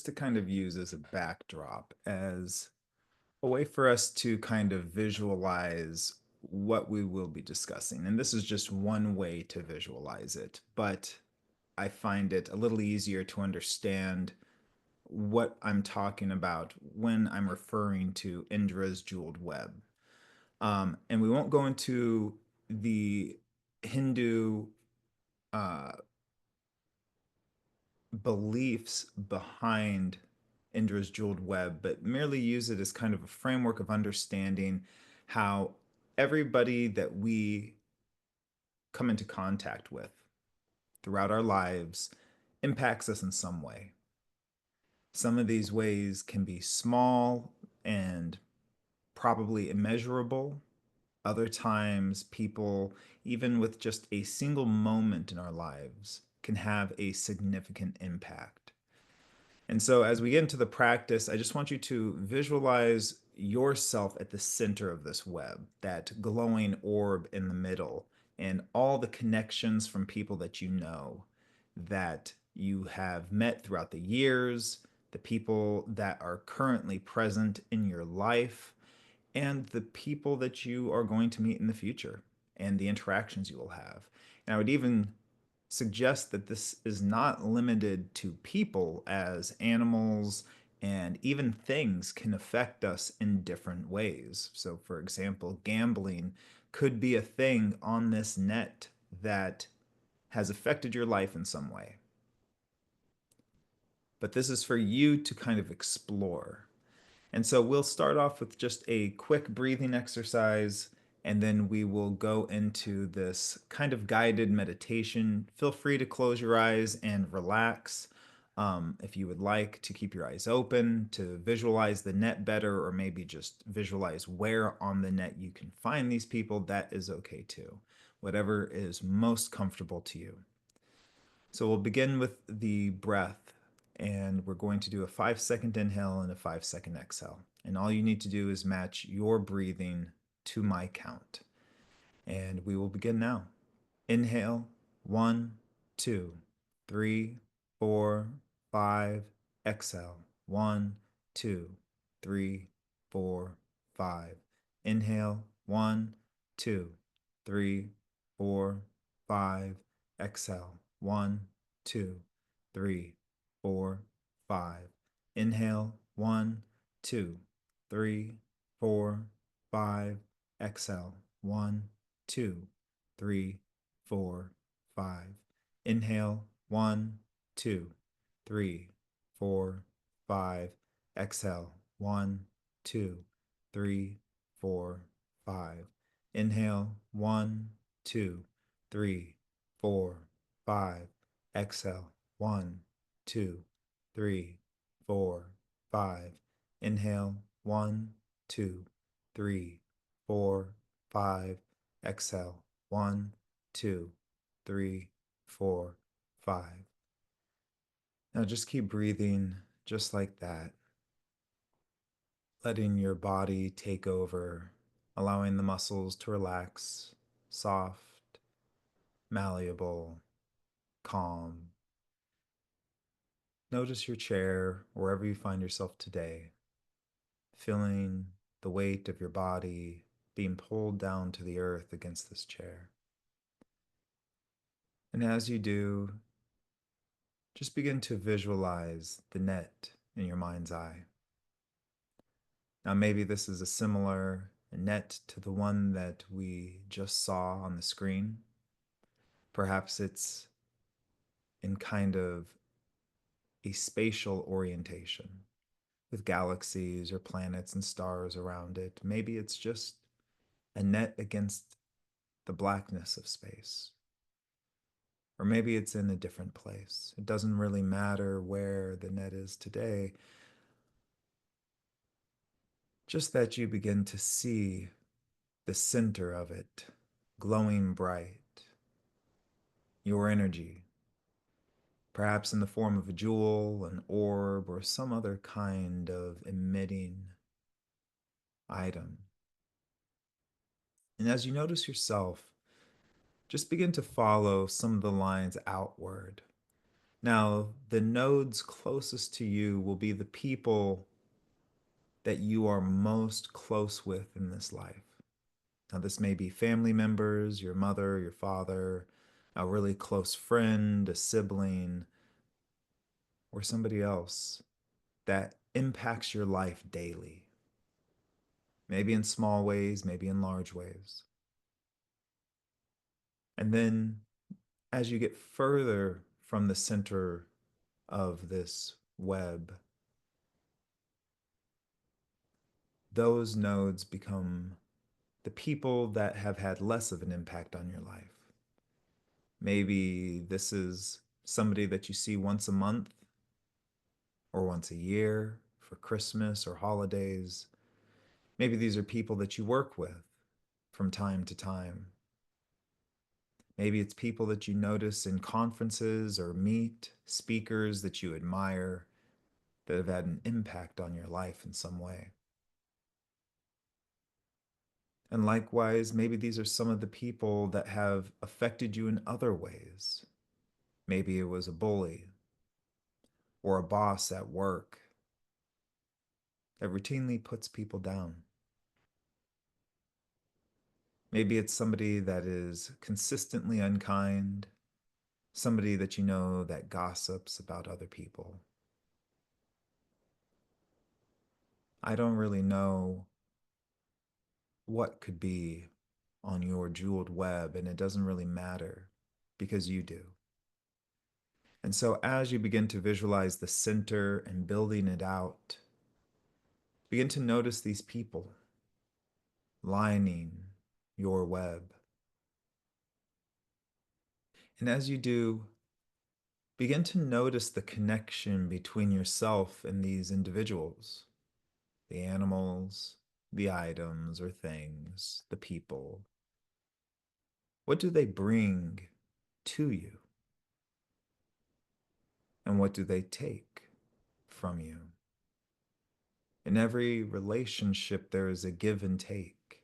to kind of use as a backdrop, as a way for us to kind of visualize what we will be discussing. And this is just one way to visualize it, but I find it a little easier to understand what I'm talking about when I'm referring to Indra's jeweled web. And we won't go into the Hindu uh, beliefs behind Indra's jeweled web, but merely use it as kind of a framework of understanding how everybody that we come into contact with throughout our lives impacts us in some way. Some of these ways can be small and probably immeasurable. Other times, people, even with just a single moment in our lives, can have a significant impact. And so, as we get into the practice, I just want you to visualize yourself at the center of this web, that glowing orb in the middle, and all the connections from people that you know, that you have met throughout the years, the people that are currently present in your life, and the people that you are going to meet in the future, and the interactions you will have. And I would even suggest that this is not limited to people, as animals and even things can affect us in different ways. So, for example, gambling could be a thing on this net that has affected your life in some way. But this is for you to kind of explore. And so we'll start off with just a quick breathing exercise, and then we will go into this kind of guided meditation. Feel free to close your eyes and relax. If you would like to keep your eyes open to visualize the net better, or maybe just visualize where on the net you can find these people, that is okay too. Whatever is most comfortable to you. So we'll begin with the breath, and we're going to do a 5-second inhale and a 5-second exhale. And all you need to do is match your breathing to my count. And we will begin now. Inhale, 1, 2, 3, 4, 5. Exhale, 1, 2, 3, 4, 5. Inhale, 1, 2, 3, 4, 5. Exhale, 1, 2, 3, 4, 5. Inhale, 1, 2, 3, 4, 5. Exhale, 1, 2, 3, 4, 5. Inhale, 1, 2, 3, 4, 5. Exhale, 1, 2, 3, 4, 5. Inhale, 1, 2, 3, 4, 5. Exhale, 1, 2, 3, 4, 5. Inhale, 1, 2, 3, 4, 5. Exhale, 1, 2, 3, 4, 5. Now just keep breathing just like that, letting your body take over, allowing the muscles to relax, soft, malleable, calm. Notice your chair wherever you find yourself today, feeling the weight of your body being pulled down to the earth against this chair. And as you do, just begin to visualize the net in your mind's eye. Now, maybe this is a similar net to the one that we just saw on the screen. Perhaps it's in kind of a spatial orientation with galaxies or planets and stars around it. Maybe it's just a net against the blackness of space. Or maybe it's in a different place. It doesn't really matter where the net is today, just that you begin to see the center of it glowing bright, your energy, perhaps in the form of a jewel, an orb, or some other kind of emitting item. And as you notice yourself, just begin to follow some of the lines outward, Now, the nodes closest to you will be the people that you are most close with in this life. Now, this may be family members, your mother, your father, a really close friend, a sibling, or somebody else that impacts your life daily. Maybe in small ways, maybe in large ways. And then as you get further from the center of this web, those nodes become the people that have had less of an impact on your life. Maybe this is somebody that you see once a month or once a year for Christmas or holidays. Maybe these are people that you work with from time to time. Maybe it's people that you notice in conferences or meet, speakers that you admire that have had an impact on your life in some way. And likewise, maybe these are some of the people that have affected you in other ways. Maybe it was a bully or a boss at work that routinely puts people down. Maybe it's somebody that is consistently unkind, somebody that you know that gossips about other people. I don't really know what could be on your jeweled web, and it doesn't really matter because you do. And so, as you begin to visualize the center and building it out, begin to notice these people lining your web. And as you do, begin to notice the connection between yourself and these individuals, the animals, the items or things, the people. What do they bring to you? And what do they take from you? In every relationship, there is a give and take,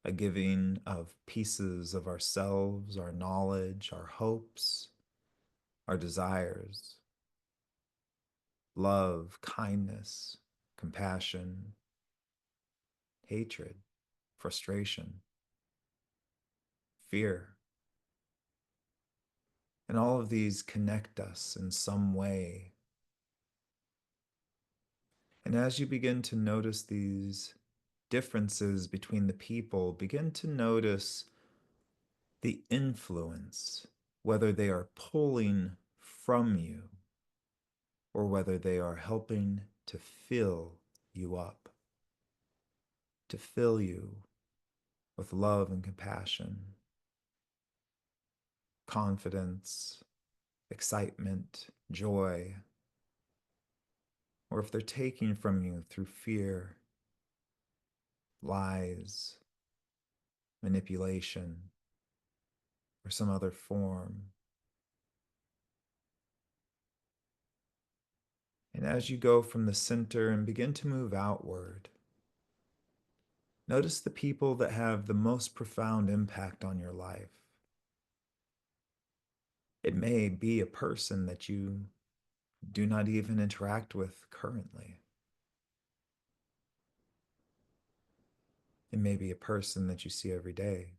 a giving of pieces of ourselves, our knowledge, our hopes, our desires, love, kindness, compassion, hatred, frustration, fear. And all of these connect us in some way. And as you begin to notice these differences between the people, begin to notice the influence, whether they are pulling from you or whether they are helping to fill you up, to fill you with love and compassion, confidence, excitement, joy, or if they're taking from you through fear, lies, manipulation, or some other form. And as you go from the center and begin to move outward, notice the people that have the most profound impact on your life. It may be a person that you do not even interact with currently. It may be a person that you see every day.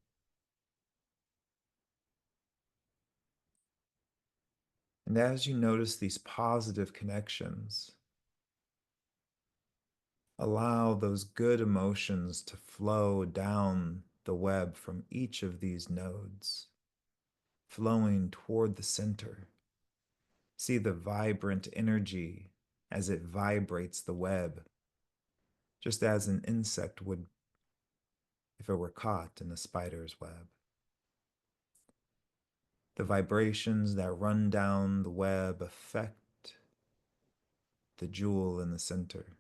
And as you notice these positive connections, allow those good emotions to flow down the web from each of these nodes, flowing toward the center. See the vibrant energy as it vibrates the web, just as an insect would if it were caught in a spider's web. The vibrations that run down the web affect the jewel in the center,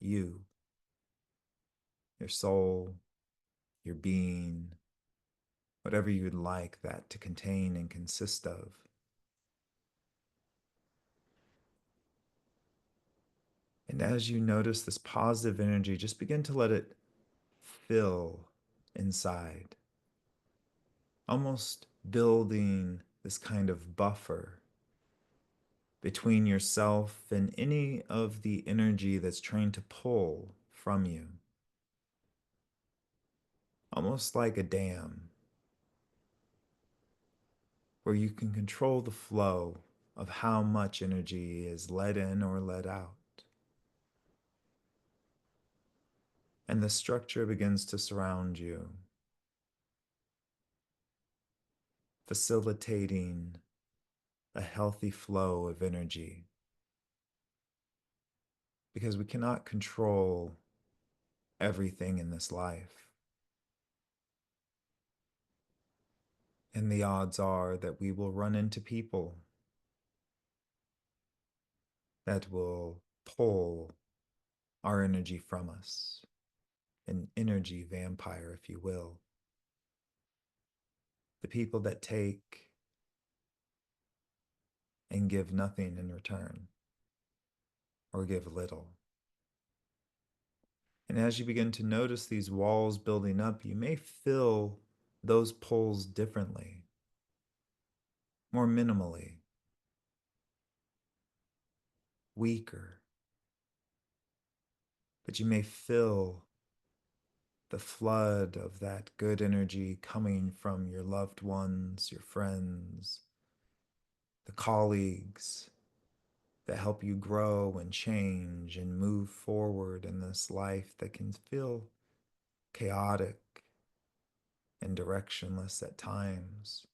you, your soul, your being, whatever you'd like that to contain and consist of. And as you notice this positive energy, just begin to let it fill inside, almost building this kind of buffer between yourself and any of the energy that's trying to pull from you, almost like a dam where you can control the flow of how much energy is let in or let out. And the structure begins to surround you, facilitating a healthy flow of energy. Because we cannot control everything in this life. And the odds are that we will run into people that will pull our energy from us, an energy vampire, if you will. The people that take and give nothing in return, or give little. And as you begin to notice these walls building up, you may feel those pulls differently, more minimally, weaker. But you may feel the flood of that good energy coming from your loved ones, your friends, the colleagues that help you grow and change and move forward in this life that can feel chaotic and directionless at times.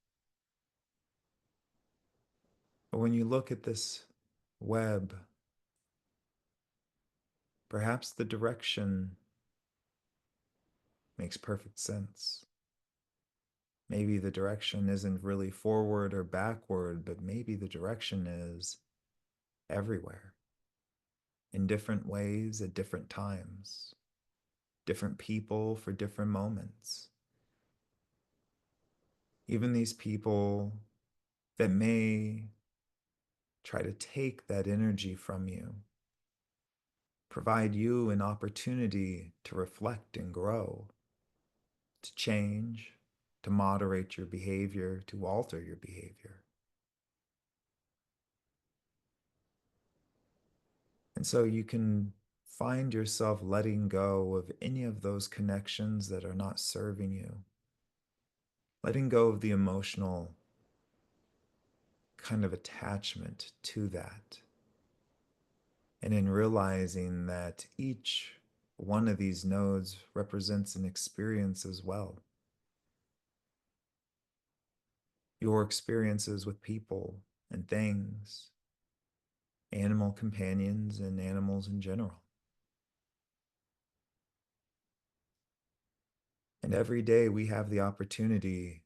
But when you look at this web, perhaps the direction makes perfect sense. Maybe the direction isn't really forward or backward, but maybe the direction is everywhere in different ways at different times, different people for different moments. Even these people that may try to take that energy from you provide you an opportunity to reflect and grow, to change, to moderate your behavior, to alter your behavior. And so you can find yourself letting go of any of those connections that are not serving you, letting go of the emotional kind of attachment to that. And in realizing that each one of these nodes represents an experience as well. Your experiences with people and things, animal companions and animals in general. And every day we have the opportunity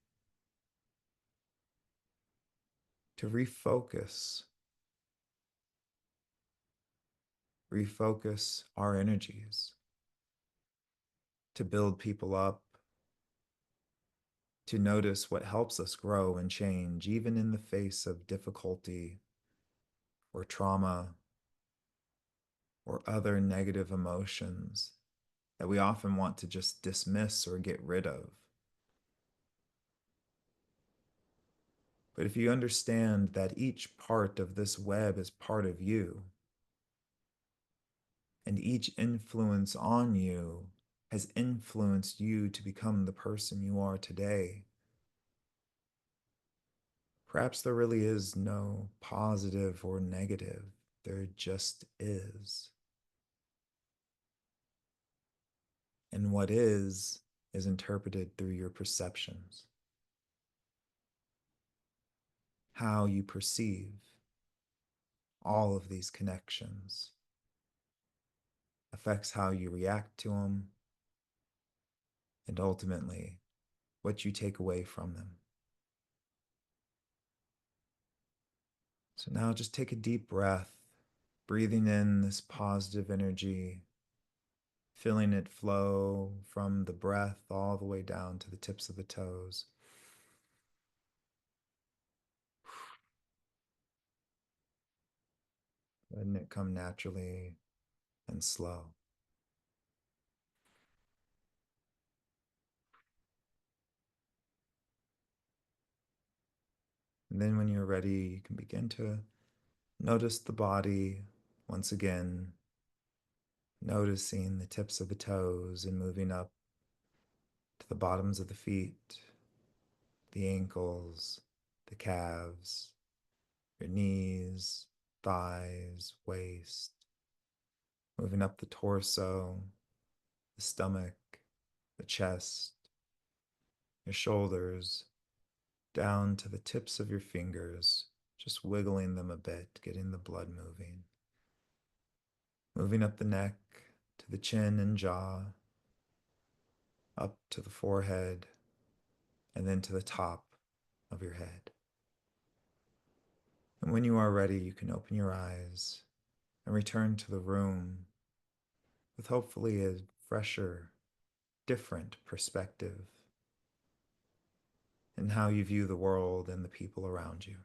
to refocus our energies, to build people up, to notice what helps us grow and change, even in the face of difficulty or trauma or other negative emotions that we often want to just dismiss or get rid of. But if you understand that each part of this web is part of you, and each influence on you has influenced you to become the person you are today, perhaps there really is no positive or negative. There just is. And what is interpreted through your perceptions, how you perceive all of these connections affects how you react to them and ultimately what you take away from them. So now just take a deep breath, breathing in this positive energy, feeling it flow from the breath all the way down to the tips of the toes. Letting it come naturally and slow. And then when you're ready, you can begin to Notice the body once again, noticing the tips of the toes and moving up to the bottoms of the feet, the ankles, the calves, your knees, thighs, waist, moving up the torso, the stomach, the chest, your shoulders, down to the tips of your fingers, just wiggling them a bit, getting the blood moving. Moving up the neck to the chin and jaw, up to the forehead, and then to the top of your head. And when you are ready, you can open your eyes and return to the room with hopefully a fresher, different perspective in how you view the world and the people around you.